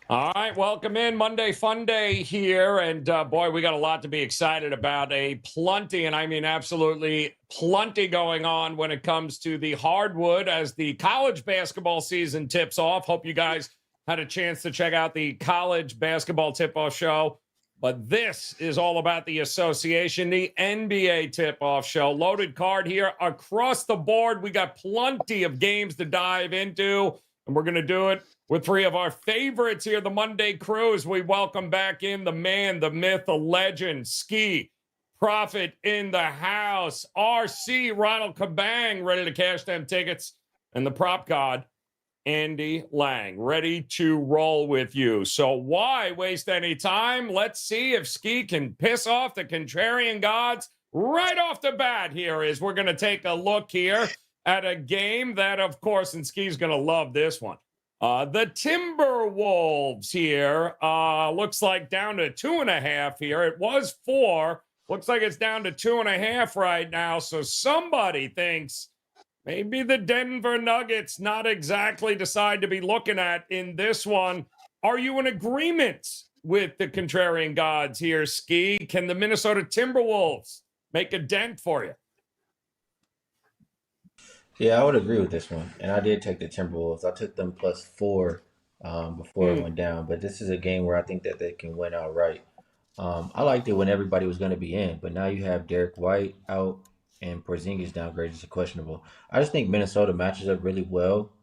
All right, welcome in. Monday Fun Day here. And boy, we got a lot to be excited about. A plenty, and I mean absolutely plenty going on when it comes to the hardwood as the college basketball season tips off. Hope you guys had a chance to check out the college basketball tip-off show. But this is all about the association, the NBA tip-off show. Loaded card here across the board. We got plenty of games to dive into, and we're going to do it with three of our favorites here, the Monday crew, as we welcome back in the man, the myth, the legend, Skee, Prophet in the house, RC, Ronald Kabang, ready to cash them tickets, and the prop god, Andy Lang, ready to roll with you. So why waste any time? Let's see if Skee can piss off the contrarian gods right off the bat here as we're going to take a look here at a game that, of course, and Skee's going to love this one. The Timberwolves here looks like down to 2.5 here. It was 4. Looks like it's down to 2.5 right now. So somebody thinks maybe the Denver Nuggets not exactly decide to be looking at in this one. Are you in agreement with the contrarian gods here, Skee? Can the Minnesota Timberwolves make a dent for you? Yeah, I would agree with this one. And I did take the Timberwolves. I took them +4 before it went down. But this is a game where I think that they can win outright. I liked it when everybody was going to be in, but now you have Derek White out and Porzingis downgraded to questionable. I just think Minnesota matches up really well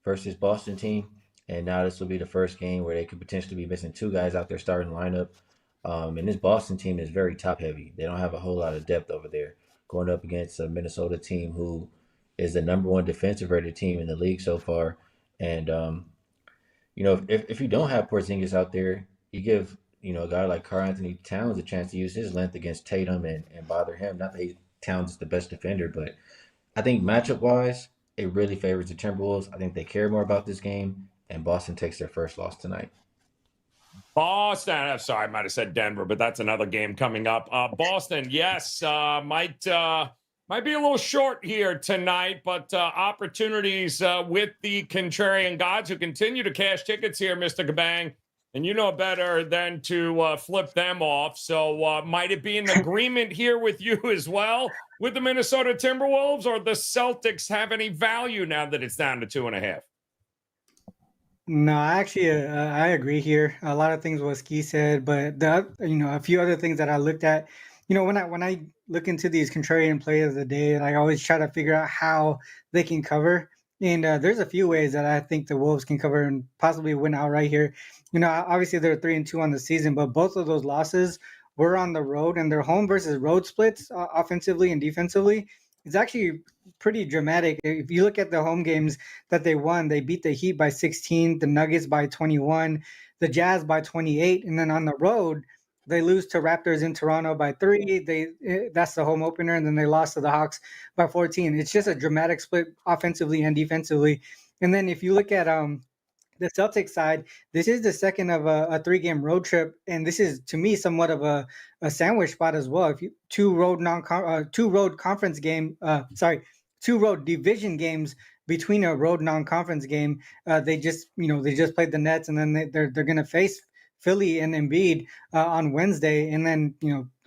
versus Boston team. And now this will be the first game where they could potentially be missing two guys out their starting lineup. And this Boston team is very top heavy. They don't have a whole lot of depth over there. Going up against a Minnesota team who is the number one defensive rated team in the league so far. And if you don't have Porzingis out there, you give a guy like Karl Anthony Towns a chance to use his length against Tatum and bother him. Not that Towns is the best defender, but I think matchup wise, it really favors the Timberwolves. I think they care more about this game, and Boston takes their first loss tonight. Boston. I'm sorry, I might have said Denver, but that's another game coming up. Boston, yes, might be a little short here tonight, but opportunities with the contrarian gods who continue to cash tickets here, Mr. Kabang. And you know better than to flip them off. So might it be an agreement here with you as well with the Minnesota Timberwolves, or the Celtics have any value now that it's down to 2.5? No, actually, I agree here. A lot of things what Ski said, but a few other things that I looked at. When I look into these contrarian plays of the day, and I always try to figure out how they can cover. And there's a few ways that I think the Wolves can cover and possibly win outright here. Obviously they're 3-2 on the season, but both of those losses were on the road, and their home versus road splits, offensively and defensively, is actually pretty dramatic. If you look at the home games that they won, they beat the Heat by 16, the Nuggets by 21, the Jazz by 28, and then on the road they lose to Raptors in Toronto by 3. That's the home opener, and then they lost to the Hawks by 14. It's just a dramatic split offensively and defensively. And then if you look at the Celtics side, this is the second of a 3-game road trip, and this is to me somewhat of a sandwich spot as well. If you two road conference game, two road division games between a road non-conference game. They just played the Nets, and then they're going to face Philly and Embiid on Wednesday, and then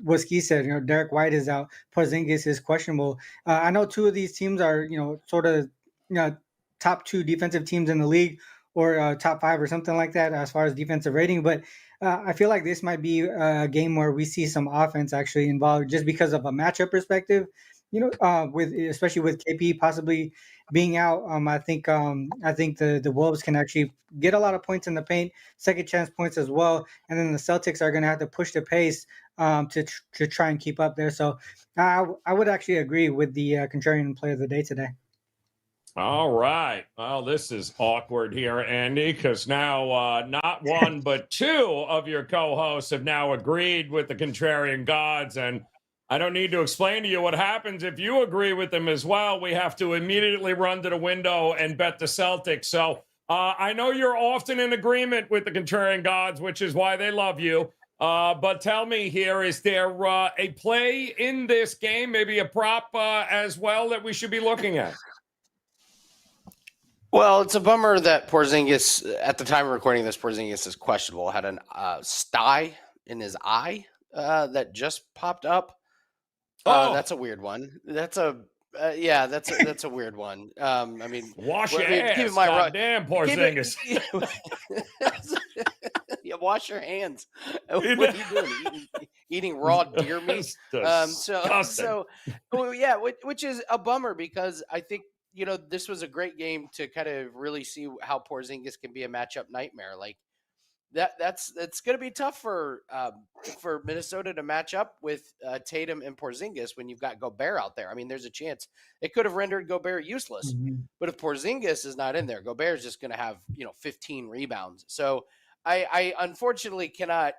what Ski said, Derek White is out, Porzingis is questionable. I know two of these teams are sort of top 2 defensive teams in the league, or top 5 or something like that as far as defensive rating. But I feel like this might be a game where we see some offense actually involved, just because of a matchup perspective. Especially with KP possibly being out, I think the Wolves can actually get a lot of points in the paint, second chance points as well, and then the Celtics are going to have to push the pace to try and keep up there. So I would actually agree with the contrarian play of the day today. All right. Well, this is awkward here, Andy, because now not one but two of your co-hosts have now agreed with the contrarian gods, and I don't need to explain to you what happens if you agree with them as well. We have to immediately run to the window and bet the Celtics. So I know you're often in agreement with the contrarian gods, which is why they love you. But tell me here, is there a play in this game, maybe a prop as well, that we should be looking at? Well, it's a bummer that Porzingis, at the time of recording this, Porzingis is questionable. Had an sty in his eye that just popped up. That's a weird one. That's a that's a weird one. I mean, wash your keep in ass. mind, Goddamn, Porzingis. Yeah, wash your hands. What are you doing? Eating raw deer meat? Disgusting. Which is a bummer because I think this was a great game to kind of really see how Porzingis can be a matchup nightmare. Like that's going to be tough for Minnesota to match up with Tatum and Porzingis when you've got Gobert out there. I mean, there's a chance it could have rendered Gobert useless, but if Porzingis is not in there, Gobert is just going to have 15 rebounds. So I unfortunately cannot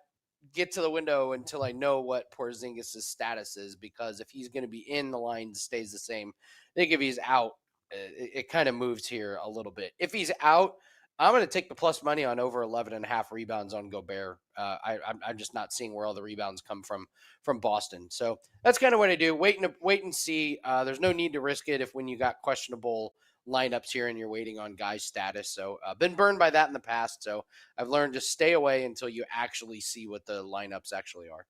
get to the window until I know what Porzingis' status is, because if he's going to be in, the line stays the same. I think if he's out, it kind of moves here a little bit. If he's out, I'm going to take the plus money on over 11.5 rebounds on Gobert. I'm just not seeing where all the rebounds come from Boston. So that's kind of what I do. Wait and see. There's no need to risk it when you got questionable lineups here and you're waiting on guys' status. So been burned by that in the past. So I've learned to stay away until you actually see what the lineups actually are.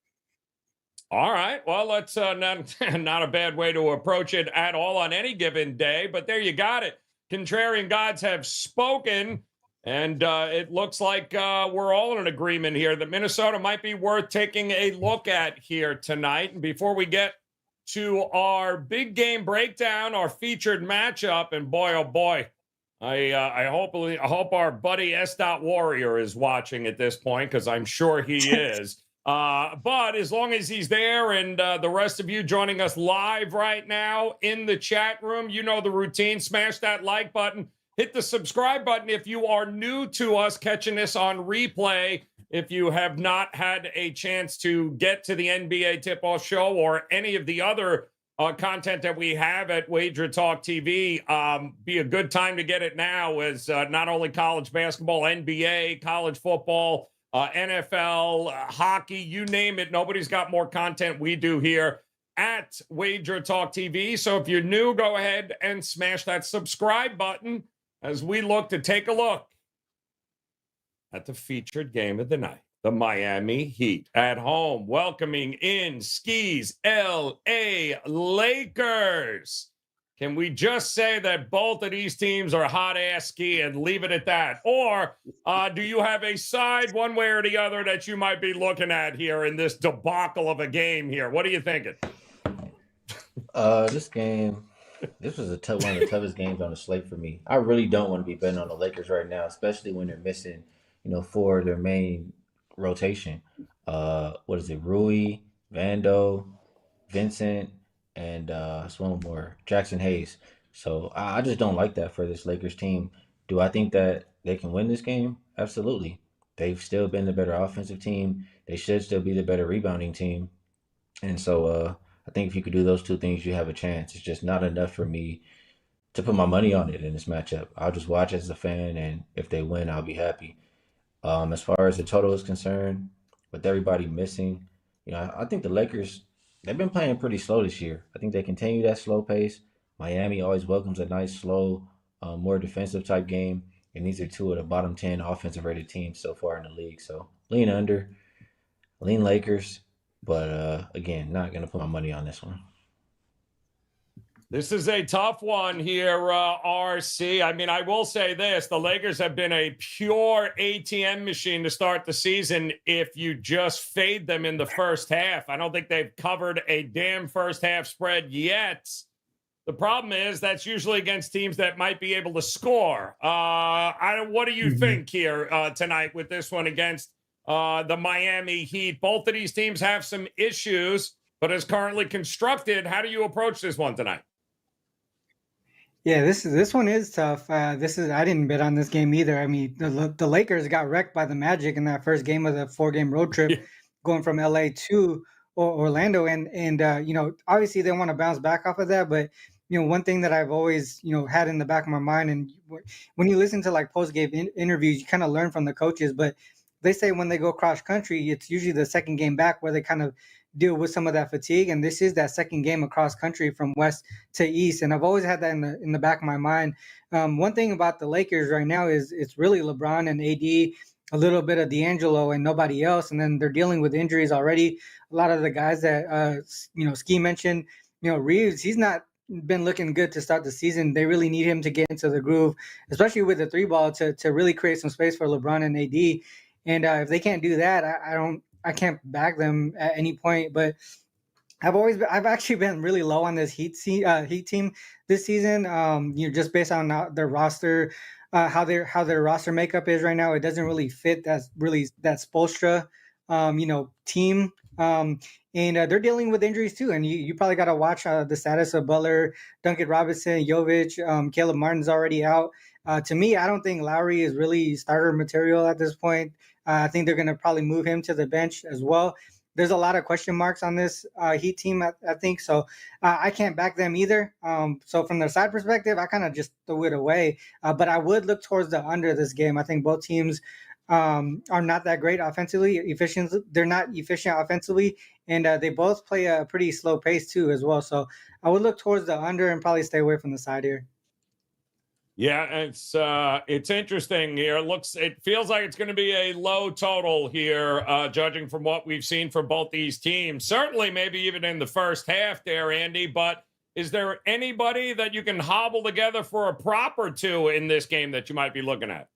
All right. Well, that's not a bad way to approach it at all on any given day. But there you got it. Contrarian gods have spoken. And it looks like we're all in agreement here that Minnesota might be worth taking a look at here tonight. And before we get to our big game breakdown, our featured matchup, and boy, oh boy, I hope our buddy S. Warrior is watching at this point, because I'm sure he is. But as long as he's there, and the rest of you joining us live right now in the chat room, you know the routine. Smash that like button. Hit the subscribe button if you are new to us, catching this on replay. If you have not had a chance to get to the NBA Tip-Off Show or any of the other content that we have at WagerTalk TV, be a good time to get it now, as not only college basketball, NBA, college football, NFL, hockey, you name it. Nobody's got more content we do here at WagerTalk TV. So if you're new, go ahead and smash that subscribe button as we look to take a look at the featured game of the night. The Miami Heat at home, welcoming in Skee's LA Lakers. Can we just say that both of these teams are hot-ass Ski and leave it at that? Or do you have a side one way or the other that you might be looking at here in this debacle of a game here? What are you thinking? This was one of the toughest games on the slate for me. I really don't want to be betting on the Lakers right now, especially when they're missing, four of their main rotation. What is it? Rui, Vando, Vincent, and one more, Jackson Hayes. So I just don't like that for this Lakers team. Do I think that they can win this game? Absolutely. They've still been the better offensive team. They should still be the better rebounding team. And so I think if you could do those two things, you have a chance. It's just not enough for me to put my money on it in this matchup. I'll just watch as a fan, and if they win, I'll be happy. As far as the total is concerned, with everybody missing, I think the Lakers, they've been playing pretty slow this year. I think they continue that slow pace. Miami always welcomes a nice, slow, more defensive type game, and these are two of the bottom 10 offensive rated teams so far in the league. So lean under, lean Lakers. But again, not going to put my money on this one. This is a tough one here, RC. I mean, I will say this. The Lakers have been a pure ATM machine to start the season if you just fade them in the first half. I don't think they've covered a damn first half spread yet. The problem is that's usually against teams that might be able to score. What do you think here tonight with this one against the Miami Heat? Both of these teams have some issues, but as currently constructed, how do you approach this one tonight? Yeah, this one is tough. I didn't bet on this game either. I mean, the Lakers got wrecked by the Magic in that first game of the 4-game road trip, going from LA to Orlando, and obviously they want to bounce back off of that. But one thing that I've always had in the back of my mind, and when you listen to like post game interviews, you kind of learn from the coaches, but they say when they go cross country, it's usually the second game back where they kind of deal with some of that fatigue. And this is that second game across country from west to east. And I've always had that in the back of my mind. One thing about the Lakers right now is it's really LeBron and AD, a little bit of D'Angelo and nobody else. And then they're dealing with injuries already. A lot of the guys that, Skee mentioned, Reeves, he's not been looking good to start the season. They really need him to get into the groove, especially with the three ball to really create some space for LeBron and AD. And if they can't do that, I can't back them at any point. But I've actually been really low on this Heat team this season. Just based on their roster, how their roster makeup is right now, it doesn't really fit that Spoelstra, team. And they're dealing with injuries too. And you probably got to watch the status of Butler, Duncan Robinson, Jovic, Caleb Martin's already out. To me, I don't think Lowry is really starter material at this point. I think they're going to probably move him to the bench as well. There's a lot of question marks on this Heat team, I think. So I can't back them either. So from their side perspective, I kind of just threw it away. But I would look towards the under this game. I think both teams are not that great offensively. They're not efficient offensively. And they both play a pretty slow pace too as well. So I would look towards the under and probably stay away from the side here. Yeah, it's interesting here. It feels like it's going to be a low total here, judging from what we've seen from both these teams. Certainly, maybe even in the first half there, Andy. But is there anybody that you can hobble together for a prop or two in this game that you might be looking at?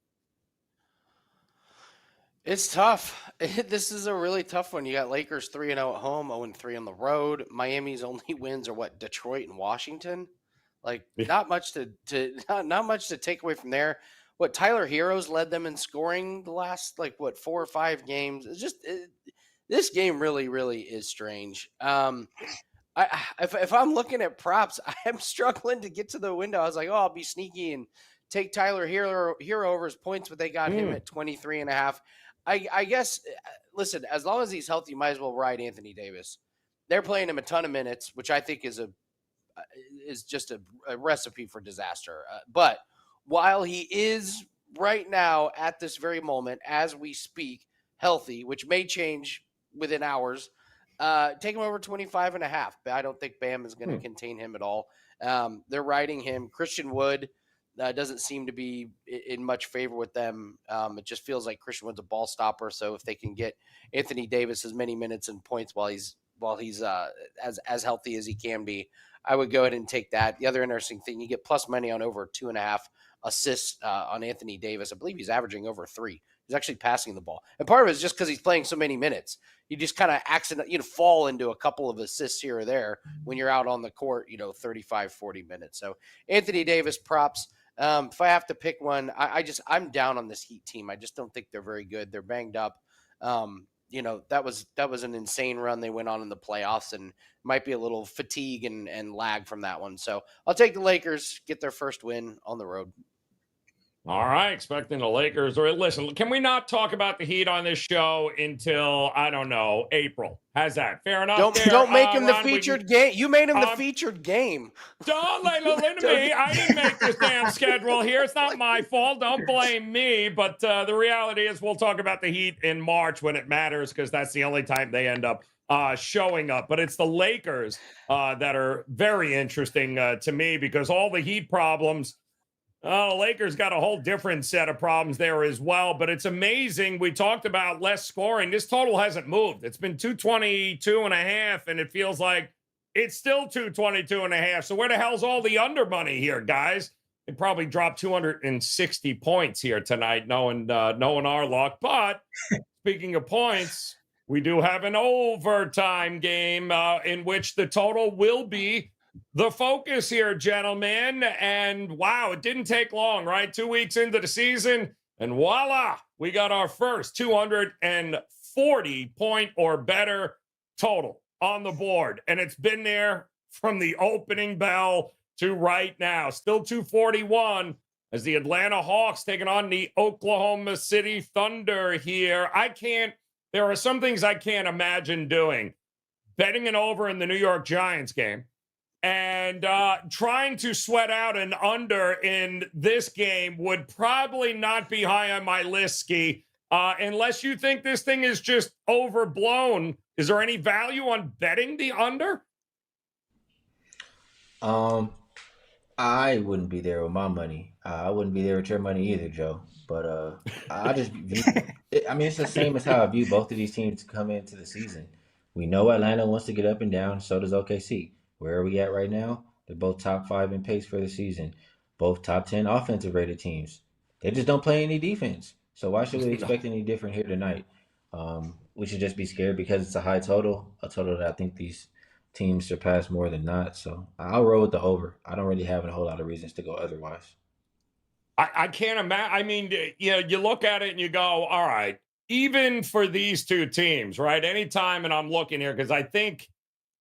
It's tough. This is a really tough one. You got Lakers 3-0 at home, 0-3 on the road. Miami's only wins are Detroit and Washington. Like not much to take away from there. What Tyler Heroes led them in scoring the last 4 or 5 games. It's just this game really is strange. If I'm looking at props, I'm struggling to get to the window. I was like, I'll be sneaky and take Tyler Hero over his points, but they got him at 23.5. I guess listen, as long as he's healthy, you might as well ride Anthony Davis. They're playing him a ton of minutes, which I think is just a recipe for disaster. But while he is right now at this very moment, as we speak, healthy, which may change within hours, take him over 25.5. But I don't think Bam is going to contain him at all. They're riding him. Christian Wood doesn't seem to be in much favor with them. It just feels like Christian Wood's a ball stopper. So if they can get Anthony Davis as many minutes and points while he's as healthy as he can be, I would go ahead and take that. The other interesting thing, you get plus money on over 2.5 assists on Anthony Davis. I believe he's averaging over 3. He's actually passing the ball. And part of it is just because he's playing so many minutes. You just kind of fall into a couple of assists here or there when you're out on the court, 35, 40 minutes. So Anthony Davis props. If I have to pick one, I'm down on this Heat team. I just don't think they're very good. They're banged up. That was an insane run they went on in the playoffs, and might be a little fatigue and lag from that one. So I'll take the Lakers, get their first win on the road. All right, expecting the Lakers. Or listen, can we not talk about the Heat on this show until, I don't know, April? How's that? Fair enough? Don't make him the featured game. You made him the featured game. Don't listen to me. I didn't make this damn schedule here. It's not my fault. Don't blame me. But the reality is we'll talk about the Heat in March when it matters, because that's the only time they end up showing up. But it's the Lakers that are very interesting to me, because all the Heat problems, the Lakers got a whole different set of problems there as well. But it's amazing. We talked about less scoring. This total hasn't moved. It's been 222.5, and it feels like it's still 222.5. So where the hell's all the under money here, guys? It probably dropped 260 points here tonight, knowing our luck. But speaking of points, we do have an overtime game in which the total will be the focus here, gentlemen. And wow, it didn't take long, right? 2 weeks into the season, and voila, we got our first 240 point or better total on the board. And it's been there from the opening bell to right now. Still 241 as the Atlanta Hawks taking on the Oklahoma City Thunder here. There are some things I can't imagine doing. Betting an over in the New York Giants game and trying to sweat out an under in this game would probably not be high on my list, Skee. Unless you think this thing is just overblown, is there any value on betting the under? Um, I wouldn't be there with my money. I wouldn't be there with your money either, Joe. But I just view. I mean, it's the same as how I view both of these teams come into the season. We know Atlanta wants to get up and down. So does OKC. Where are we at right now? They're both top 5 in pace for the season. Both top 10 offensive rated teams. They just don't play any defense. So why should we No. expect any different here tonight? We should just be scared because it's a high total, a total that I think these teams surpass more than not. So I'll roll with the over. I don't really have a whole lot of reasons to go otherwise. I can't imagine. I mean, you look at it and you go, all right, even for these two teams, right? Anytime, and I'm looking here because I think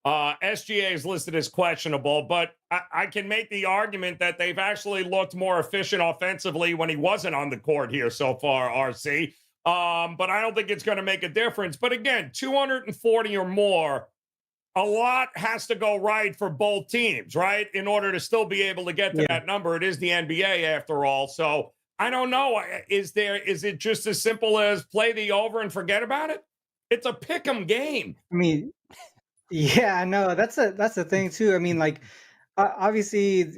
SGA is listed as questionable, but I can make the argument that they've actually looked more efficient offensively when he wasn't on the court here so far, RC. But I don't think it's going to make a difference. But again, 240 or more, a lot has to go right for both teams, right? In order to still be able to get to that number. It is the NBA after all. So I don't know. Is it just as simple as play the over and forget about it? It's a pick 'em game. I mean, yeah, I know. That's the thing too. I mean, like obviously,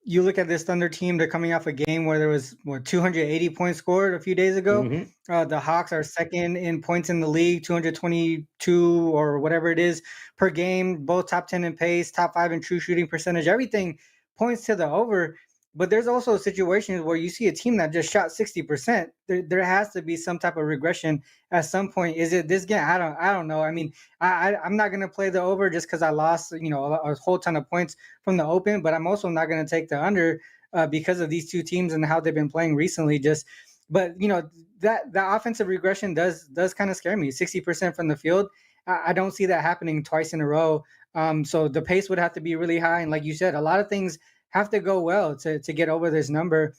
you look at this Thunder team. They're coming off a game where there was 280 points scored a few days ago. The Hawks are second in points in the league, 222 or whatever it is per game. Both top 10 in pace, top 5 in true shooting percentage. Everything points to the over. But there's also situations where you see a team that just shot 60%. There has to be some type of regression at some point. Is it this game? I don't know. I mean, I'm not gonna play the over just because I lost, a whole ton of points from the open. But I'm also not gonna take the under because of these two teams and how they've been playing recently. But that offensive regression does kind of scare me. 60% from the field. I don't see that happening twice in a row. So the pace would have to be really high, and like you said, a lot of things have to go well to get over this number.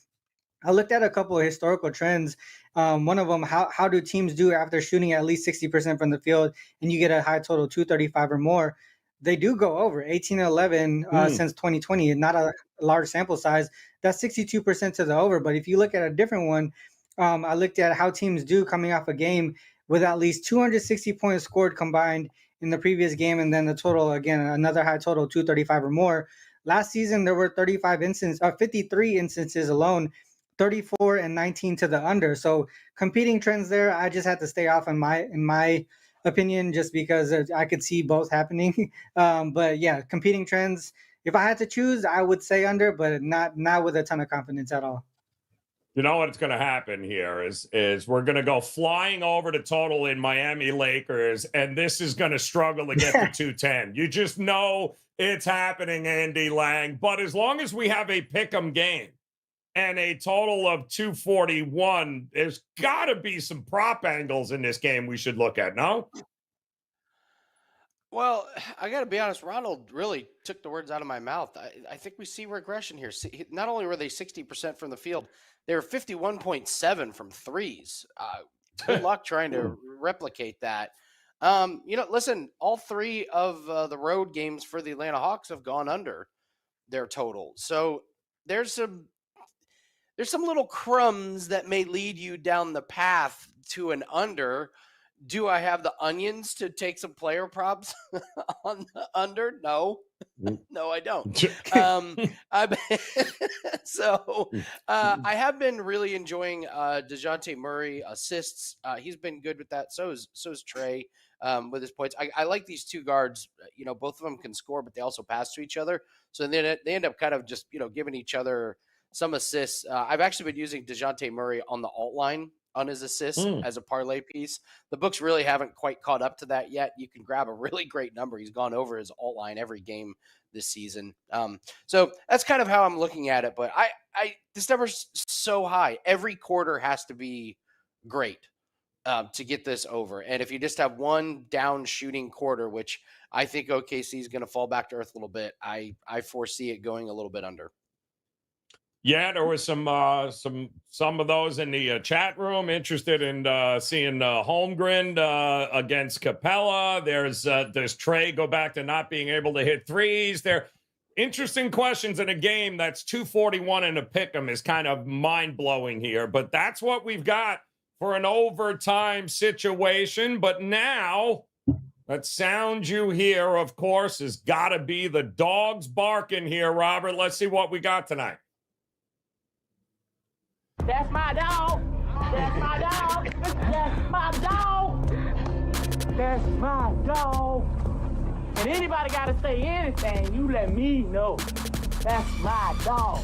I looked at a couple of historical trends. One of them, how do teams do after shooting at least 60% from the field and you get a high total 235 or more? They do go over 18-11 since 2020. Not a large sample size. That's 62% to the over. But if you look at a different one, I looked at how teams do coming off a game with at least 260 points scored combined in the previous game, and then the total, again, another high total, 235 or more. Last season, there were 53 instances alone, 34 and 19 to the under. So competing trends there, I just had to stay off in my opinion, just because I could see both happening. But yeah, competing trends. If I had to choose, I would say under, but not with a ton of confidence at all. You know what's going to happen here is we're going to go flying over to total in Miami Lakers, and this is going to struggle to get to 210. You just know it's happening, Andy Lang. But as long as we have a pick'em game and a total of 241, there's got to be some prop angles in this game we should look at, no? Well, I got to be honest. Ronald really took the words out of my mouth. I think we see regression here. Not only were they 60% from the field, they were 51.7 from threes. Good luck trying to replicate that. Listen, all three of the road games for the Atlanta Hawks have gone under their total. So there's some little crumbs that may lead you down the path to an under. Do I have the onions to take some player props on the under? No, no, I don't. I have been really enjoying DeJounte Murray assists. He's been good with that. So is Trey with his points. I like these two guards. Both of them can score, but they also pass to each other. So then they end up kind of just giving each other some assists. I've actually been using DeJounte Murray on the alt line on his assists as a parlay piece. The books really haven't quite caught up to that yet. You can grab a really great number. He's gone over his alt line every game this season. So that's kind of how I'm looking at it. But this number's so high. Every quarter has to be great to get this over. And if you just have one down shooting quarter, which I think OKC is going to fall back to earth a little bit, I foresee it going a little bit under. Yeah, there was some of those in the chat room interested in seeing Holmgren against Capella. There's Trey go back to not being able to hit threes. They're interesting questions in a game that's 241 in a pick'em is kind of mind blowing here, but that's what we've got for an overtime situation. But now, that sound you hear, of course, has got to be the dogs barking here, Robert. Let's see what we got tonight. That's my dog. That's my dog. That's my dog. That's my dog. And anybody got to say anything, you let me know. That's my dog.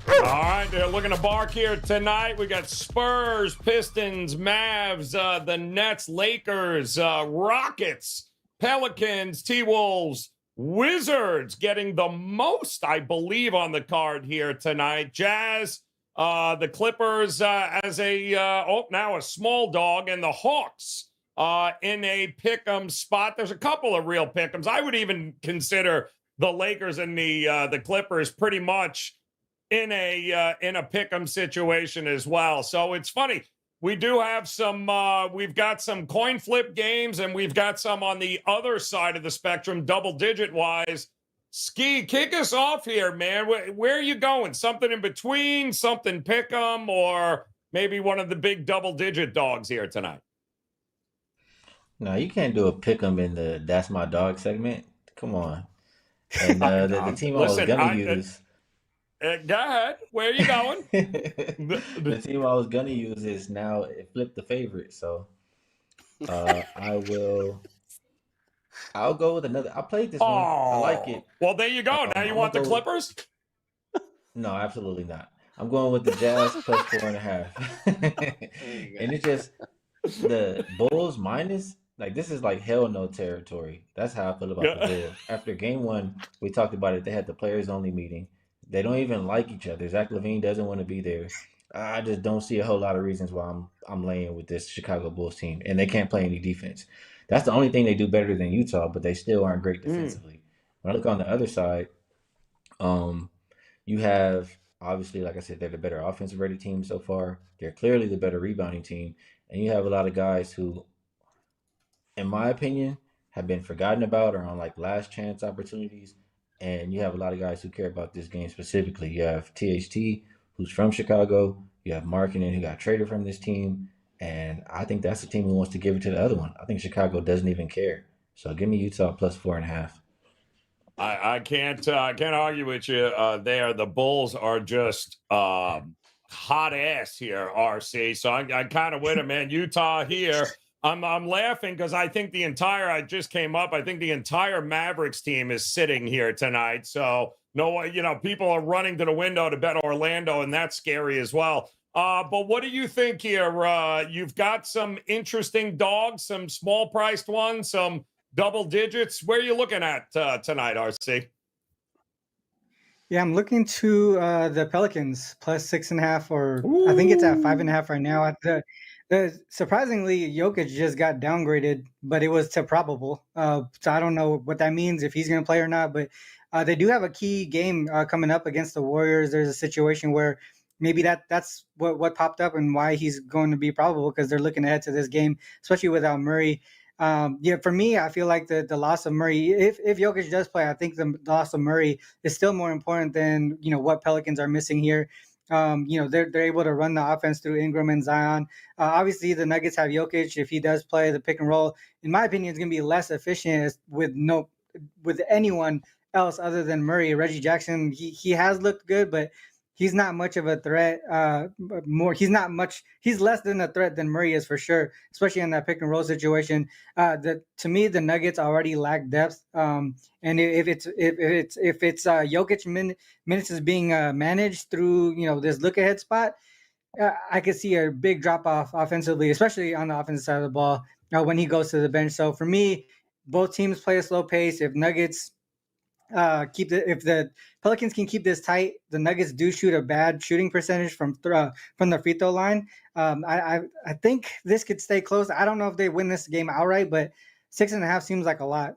All right, they're looking to bark here tonight. We got Spurs, Pistons, Mavs, the Nets, Lakers, Rockets, Pelicans, T-Wolves, Wizards getting the most, I believe, on the card here tonight. Jazz, the Clippers as now a small dog, and the Hawks in a pick'em spot. There's a couple of real pick'ems. I would even consider the Lakers and the Clippers pretty much in a pick'em situation as well. So it's funny. We do have some, we've got some coin flip games, and we've got some on the other side of the spectrum, double-digit wise. Skee, kick us off here, man. Where are you going? Something in between, something pick'em, or maybe one of the big double-digit dogs here tonight? No, you can't do a pick'em in the That's My Dog segment. Come on. And the team I was gonna use. Go ahead. Where are you going? The team I was gonna use is now it flipped the favorite. So I'll go with another. I played this one. I like it. Well, there you go. Now you want the Clippers? No, absolutely not. I'm going with the Jazz plus 4.5. And it's just the Bulls minus. Like, this is like hell no territory. That's how I feel about the Bulls. After game one, we talked about it. They had the players only meeting. They don't even like each other. Zach LaVine doesn't want to be there. I just don't see a whole lot of reasons why I'm laying with this Chicago Bulls team, and they can't play any defense. That's the only thing they do better than Utah, but they still aren't great defensively. When I look on the other side, you have, obviously, like I said, they're the better offensive rated team so far. They're clearly the better rebounding team, and you have a lot of guys who, in my opinion, have been forgotten about or on like last chance opportunities. And you have a lot of guys who care about this game specifically. You have THT, who's from Chicago. You have Markkanen, who got traded from this team. And I think that's the team who wants to give it to the other one. I think Chicago doesn't even care. So give me Utah plus 4.5. I can't argue with you there. The Bulls are just hot ass here, RC. So I'm kind of with it, man. Utah here. I'm laughing because I think the entire Mavericks team is sitting here tonight. So people are running to the window to bet Orlando, and that's scary as well. But what do you think here? You've got some interesting dogs, some small priced ones, some double digits. Where are you looking at tonight, RC? Yeah, I'm looking to the Pelicans plus 6.5, or I think it's at 5.5 right now. Surprisingly, Jokic just got downgraded, but it was to probable. So I don't know what that means, if he's going to play or not. But they do have a key game coming up against the Warriors. There's a situation where maybe that's what popped up and why he's going to be probable, because they're looking ahead to this game, especially without Murray. For me, I feel like the loss of Murray, if Jokic does play, I think the loss of Murray is still more important than what Pelicans are missing here. They're able to run the offense through Ingram and Zion. Obviously, the Nuggets have Jokic. If he does play the pick and roll, in my opinion, it's going to be less efficient with anyone else other than Murray. Reggie Jackson, he has looked good, but he's not much of a threat. He's less than a threat than Murray is for sure, especially in that pick and roll situation. To me, the Nuggets already lack depth. And if it's Jokic minutes is being managed through this look ahead spot, I could see a big drop off offensively, especially on the offensive side of the ball when he goes to the bench. So for me, both teams play a slow pace. If Nuggets if the Pelicans can keep this tight, the Nuggets do shoot a bad shooting percentage from the free throw line. I think this could stay close. I don't know if they win this game outright, but 6.5 seems like a lot.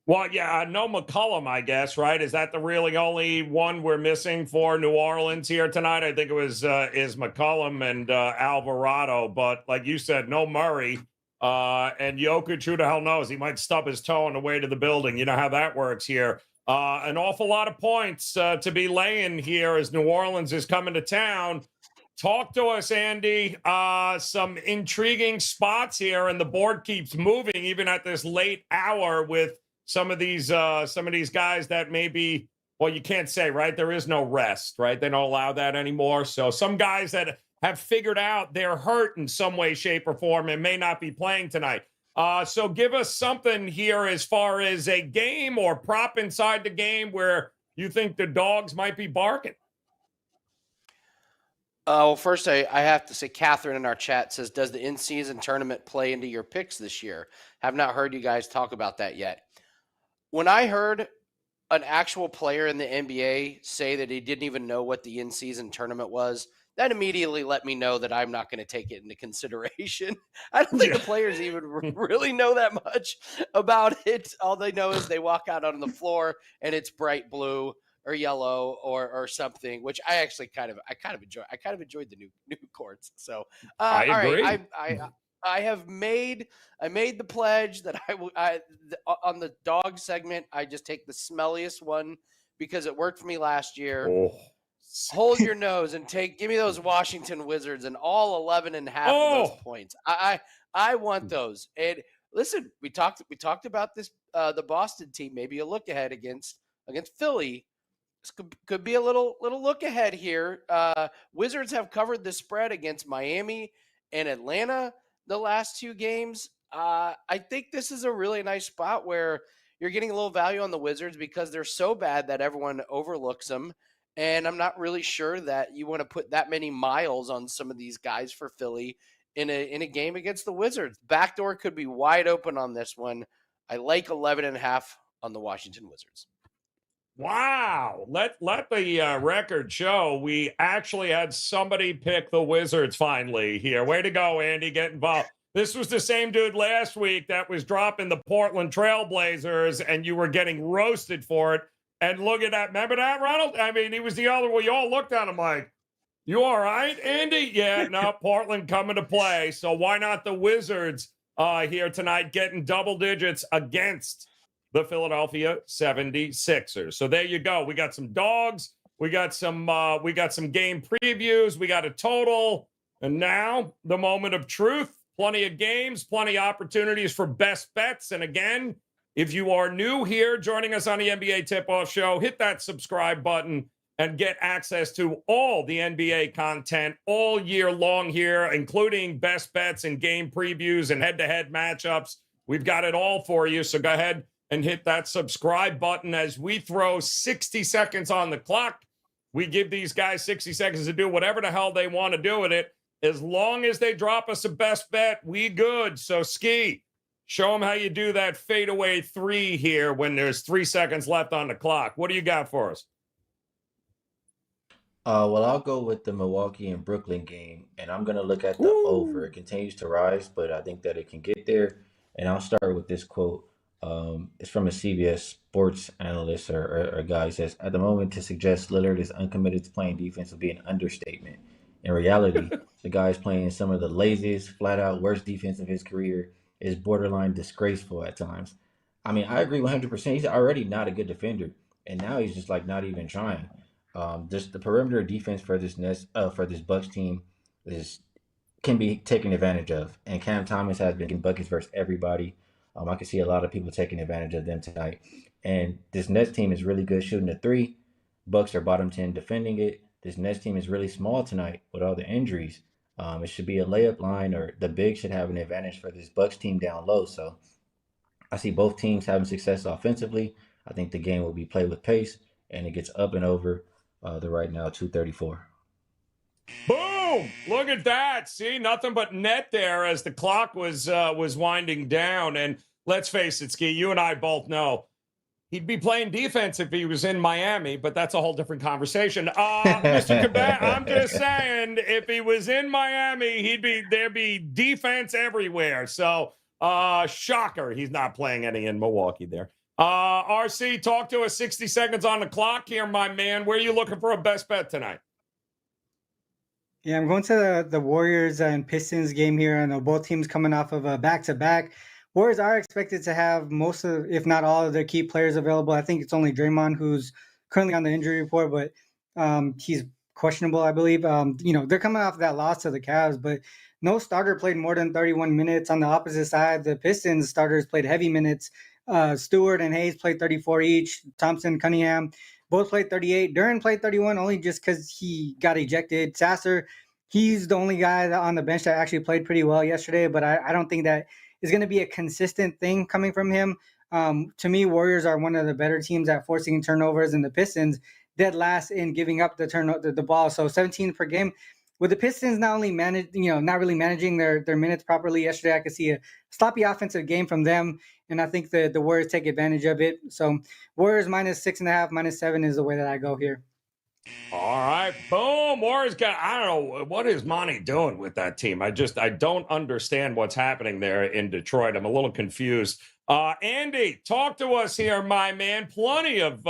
Well, yeah, no McCollum, I guess, right? Is that the really only one we're missing for New Orleans here tonight? I think it was is McCollum and Alvarado, but like you said, no Murray. And Jokic, who the hell knows? He might stub his toe on the way to the building. You know how that works here. An awful lot of points to be laying here as New Orleans is coming to town. talk to us, Andy. Some intriguing spots here, and the board keeps moving even at this late hour with some of these guys that maybe, well, you can't say, right? There is no rest, right? They don't allow that anymore. So some guys that have figured out they're hurt in some way, shape, or form and may not be playing tonight. So give us something here as far as a game or prop inside the game where you think the dogs might be barking. Well, first, I have to say, Catherine in our chat says, does the in-season tournament play into your picks this year? Have not heard you guys talk about that yet. When I heard an actual player in the NBA say that he didn't even know what the in-season tournament was, that immediately let me know that I'm not going to take it into consideration. I don't think the players even really know that much about it. All they know is they walk out on the floor and it's bright blue or yellow or something, which I actually kind of enjoy. I kind of enjoyed the new courts. So I agree. All right, I made the pledge that on the dog segment, I just take the smelliest one because it worked for me last year. Oh. Hold your nose and give me those Washington Wizards and all 11 and a half of those points. I want those. And listen, we talked about this, the Boston team, maybe a look ahead against Philly. This could be a little look ahead here. Wizards have covered the spread against Miami and Atlanta the last two games. I think this is a really nice spot where you're getting a little value on the Wizards because they're so bad that everyone overlooks them. And I'm not really sure that you want to put that many miles on some of these guys for Philly in a game against the Wizards. Backdoor could be wide open on this one. I like 11.5 on the Washington Wizards. Wow. Let the record show we actually had somebody pick the Wizards finally here. Way to go, Andy. Get involved. This was the same dude last week that was dropping the Portland Trailblazers, and you were getting roasted for it. And look at that. Remember that, Ronald? I mean, he was the other one. You all looked at him like, you all right, Andy? Yeah, no, Portland coming to play. So why not the Wizards here tonight getting double digits against the Philadelphia 76ers. So there you go. We got some dogs. We got some game previews. We got a total. And now the moment of truth. Plenty of games, plenty of opportunities for best bets. And again, if you are new here joining us on the NBA Tip-Off Show, hit that subscribe button and get access to all the NBA content all year long here, including best bets and game previews and head-to-head matchups. We've got it all for you. So go ahead and hit that subscribe button as we throw 60 seconds on the clock. We give these guys 60 seconds to do whatever the hell they want to do with it. As long as they drop us a best bet, we good. So, Skee, show them how you do that fadeaway three here when there's 3 seconds left on the clock. What do you got for us? Well, I'll go with the Milwaukee and Brooklyn game, and I'm going to look at the over. It continues to rise, but I think that it can get there. And I'll start with this quote. It's from a CBS sports analyst or guy who says, at the moment, to suggest Lillard is uncommitted to playing defense would be an understatement. In reality, the guy is playing some of the laziest, flat-out worst defense of his career. Is borderline disgraceful at times. I mean, I agree 100%. He's already not a good defender, and now he's just like not even trying. Just the perimeter defense for this Bucks team can be taken advantage of, and Cam Thomas has been getting buckets versus everybody. I can see a lot of people taking advantage of them tonight. And this Nets team is really good shooting the three. Bucks are bottom 10 defending it. This Nets team is really small tonight with all the injuries. It should be a layup line, or the big should have an advantage for this Bucks team down low. So I see both teams having success offensively. I think the game will be played with pace, and it gets up and over the right now 234. Boom! Look at that. See, nothing but net there as the clock was winding down. And let's face it, Skee, you and I both know he'd be playing defense if he was in Miami, but that's a whole different conversation. Mr. Cabat, I'm just saying, if he was in Miami, there'd be defense everywhere. So, shocker, he's not playing any in Milwaukee there. RC, talk to us. 60 seconds on the clock here, my man. Where are you looking for a best bet tonight? Yeah, I'm going to the Warriors and Pistons game here. I know both teams coming off of a back-to-back. Warriors are expected to have most of, if not all of their key players available. I think it's only Draymond who's currently on the injury report, but he's questionable, I believe. They're coming off that loss to the Cavs, but no starter played more than 31 minutes. On the opposite side, the Pistons starters played heavy minutes. Stewart and Hayes played 34 each. Thompson, Cunningham both played 38. Duran played 31 only just because he got ejected. Sasser, he's the only guy on the bench that actually played pretty well yesterday, but I don't think that is going to be a consistent thing coming from him. To me, Warriors are one of the better teams at forcing turnovers, and the Pistons dead last in giving up the ball. So 17 per game. With the Pistons not really managing their minutes properly yesterday, I could see a sloppy offensive game from them, and I think the Warriors take advantage of it. So Warriors -6.5, -7 is the way that I go here. All right, boom. Warriors I don't know, what is Monty doing with that team? I don't understand what's happening there in Detroit. I'm a little confused. Andy, talk to us here, my man. Plenty of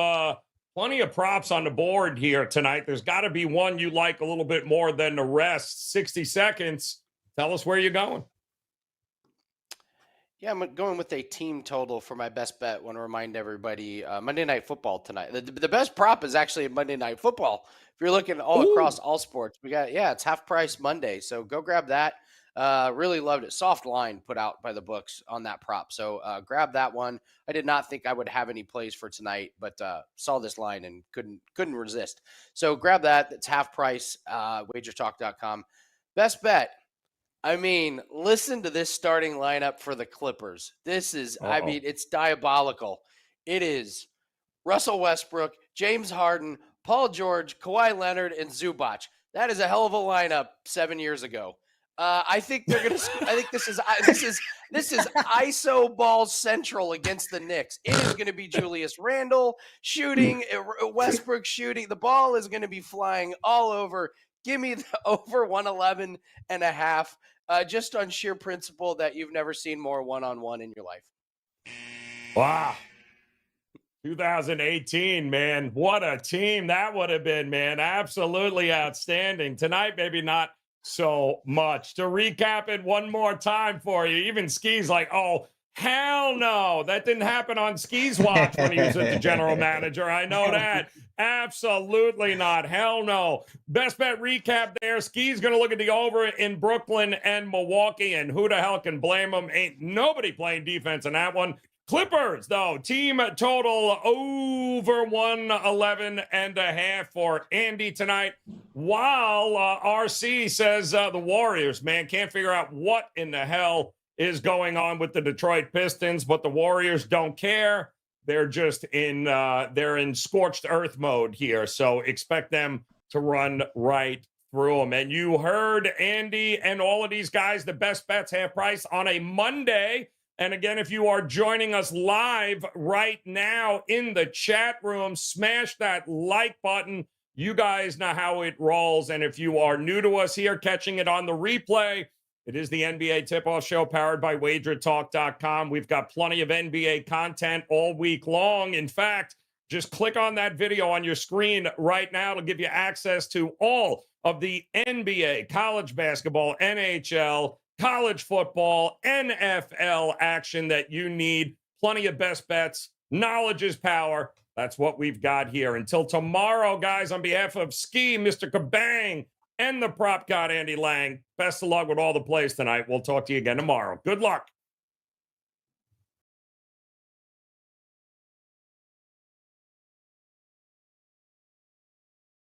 props on the board here tonight. There's got to be one you like a little bit more than the rest. 60 seconds. Tell us where you're going. Yeah, I'm going with a team total for my best bet. I want to remind everybody, Monday Night Football tonight. The best prop is actually Monday Night Football. If you're looking across all sports, it's half price Monday. So go grab that. Really loved it. Soft line put out by the books on that prop. So grab that one. I did not think I would have any plays for tonight, but saw this line and couldn't resist. So grab that. That's half price, WagerTalk.com. Best bet. I mean, listen to this starting lineup for the Clippers. This is, it's diabolical. It is Russell Westbrook, James Harden, Paul George, Kawhi Leonard, and Zubac. That is a hell of a lineup 7 years ago. I think they're gonna. I think this is ISO ball central against the Knicks. It is going to be Julius Randle shooting, Westbrook shooting. The ball is going to be flying all over. Give me the over 111.5, just on sheer principle that you've never seen more one-on-one in your life. Wow. 2018, man. What a team that would have been, man. Absolutely outstanding. Tonight, maybe not so much. To recap it one more time for you, even Skee's like, oh, hell no. That didn't happen on Skee's watch when he was the general manager. I know that. Absolutely not. Hell no. Best bet recap there. Skee's going to look at the over in Brooklyn and Milwaukee, and who the hell can blame him? Ain't nobody playing defense in that one. Clippers, though, team total over 111.5 for Andy tonight. While RC says the Warriors, man, can't figure out what in the hell is going on with the Detroit Pistons, but the Warriors don't care. They're just they're in scorched earth mode here. So expect them to run right through them. And you heard Andy and all of these guys, the best bets half price on a Monday. And again, if you are joining us live right now in the chat room, smash that like button. You guys know how it rolls. And if you are new to us here, catching it on the replay, it is the NBA Tip-Off Show powered by WagerTalk.com. We've got plenty of NBA content all week long. In fact, just click on that video on your screen right now. It'll give you access to all of the NBA, college basketball, NHL, college football, NFL action that you need. Plenty of best bets. Knowledge is power. That's what we've got here. Until tomorrow, guys, on behalf of Skee, Mr. Kabang, and the prop god, Andy Lang, best of luck with all the plays tonight. We'll talk to you again tomorrow. Good luck.